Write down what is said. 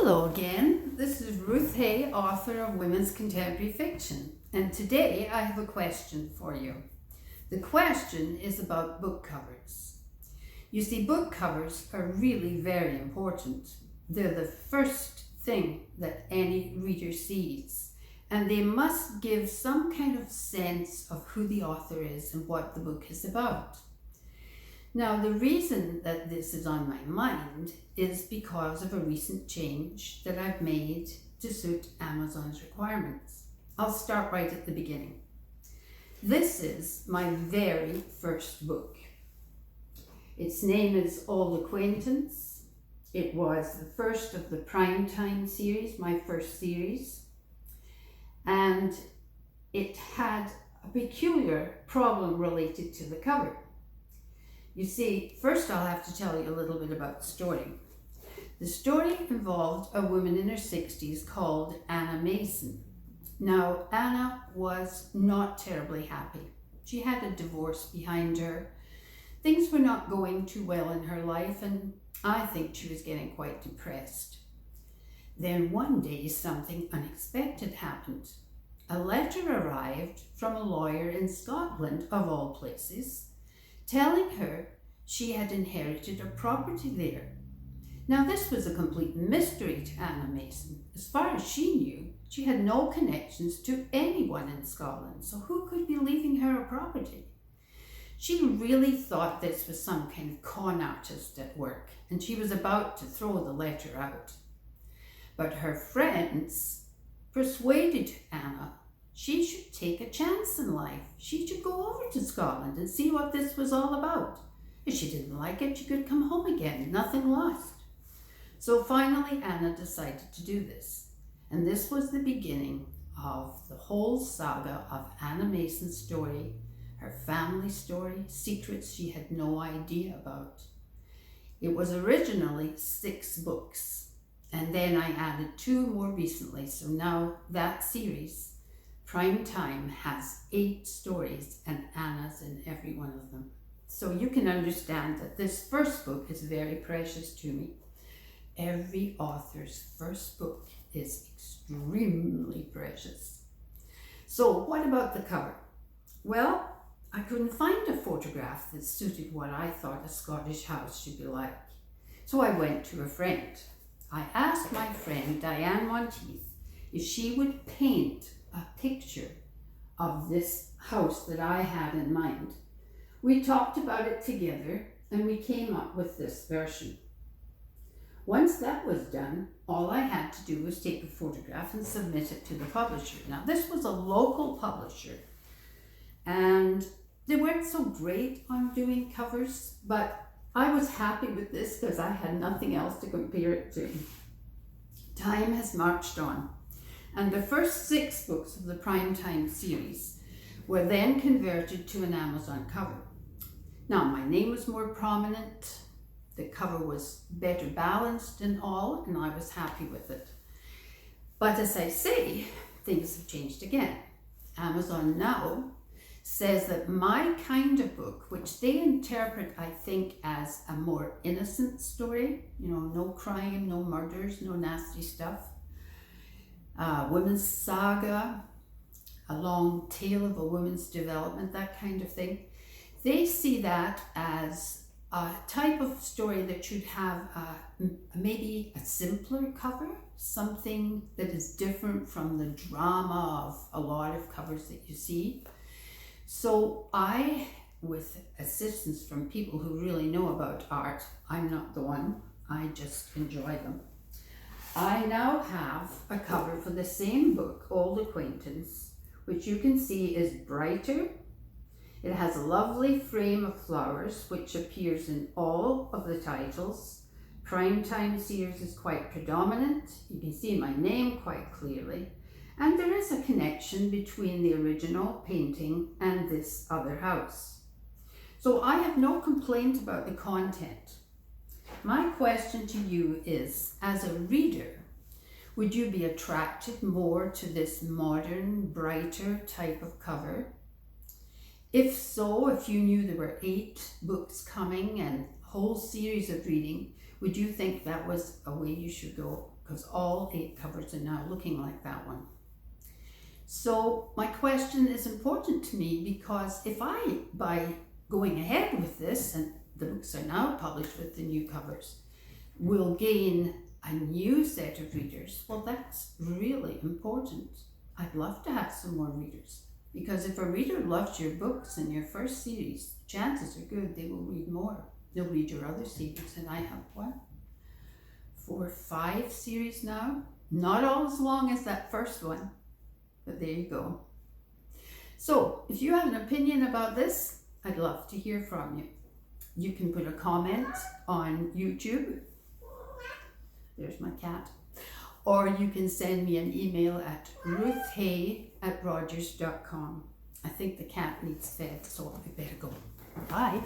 Hello again, this is Ruth Hay, author of Women's Contemporary Fiction, and today I have a question for you. The question is about book covers. You see, book covers are really very important. They're the first thing that any reader sees, and they must give some kind of sense of who the author is and what the book is about. Now, the reason that this is on my mind is because of a recent change that I've made to suit Amazon's requirements. I'll start right at the beginning. This is my very first book. Its name is Old Acquaintance. It was the first of the Primetime series, my first series, and it had a peculiar problem related to the cover. You see, first I'll have to tell you a little bit about the story. The story involved a woman in her 60s called Anna Mason. Now, Anna was not terribly happy. She had a divorce behind her. Things were not going too well in her life, and I think she was getting quite depressed. Then one day something unexpected happened. A letter arrived from a lawyer in Scotland, of all places, telling her she had inherited a property there. Now, this was a complete mystery to Anna Mason. As far as she knew, she had no connections to anyone in Scotland, so who could be leaving her a property? She really thought this was some kind of con artist at work, and she was about to throw the letter out. But her friends persuaded Anna she should take a chance in life. She should go over to Scotland and see what this was all about. If she didn't like it, she could come home again, nothing lost. So finally, Anna decided to do this. And this was the beginning of the whole saga of Anna Mason's story, her family story, secrets she had no idea about. It was originally 6 books, and then I added 2 more recently. So now that series, Primetime, has 8 stories, and Anna's in every one of them. So you can understand that this first book is very precious to me. Every author's first book is extremely precious. So what about the cover? Well, I couldn't find a photograph that suited what I thought a Scottish house should be like. So I went to a friend. I asked my friend Diane Monteith if she would paint a picture of this house that I had in mind. We talked about it together and we came up with this version. Once that was done, all I had to do was take a photograph and submit it to the publisher. Now, this was a local publisher, and they weren't so great on doing covers, but I was happy with this because I had nothing else to compare it to. Time has marched on, and the first 6 books of the Primetime series were then converted to an Amazon cover. Now, my name was more prominent, the cover was better balanced and all, and I was happy with it. But as I say, things have changed again. Amazon now says that my kind of book, which they interpret, I think, as a more innocent story, no crime, no murders, no nasty stuff, women's saga, a long tale of a woman's development, that kind of thing. They see that as a type of story that should have maybe a simpler cover, something that is different from the drama of a lot of covers that you see. So I, with assistance from people who really know about art, I'm not the one, I just enjoy them. I now have a cover for the same book, Old Acquaintance, which you can see is brighter. It has a lovely frame of flowers, which appears in all of the titles. Primetime series is quite predominant. You can see my name quite clearly. And there is a connection between the original painting and this other house. So I have no complaint about the content. My question to you is, as a reader, would you be attracted more to this modern, brighter type of cover? If so, if you knew there were 8 books coming and a whole series of reading, would you think that was a way you should go? because all 8 covers are now looking like that one. So my question is important to me because if I, by going ahead with this, and the books are now published with the new covers, will gain a new set of readers, well, that's really important. I'd love to have some more readers, because if a reader loves your books in your first series, chances are good they will read more. They'll read your other series, and I have 4, 5 series now. Not all as long as that first one, but there you go. So if you have an opinion about this, I'd love to hear from you. You can put a comment on YouTube. There's my cat. Or you can send me an email at ruthhay@rogers.com. I think the cat needs fed, so I better go. Bye.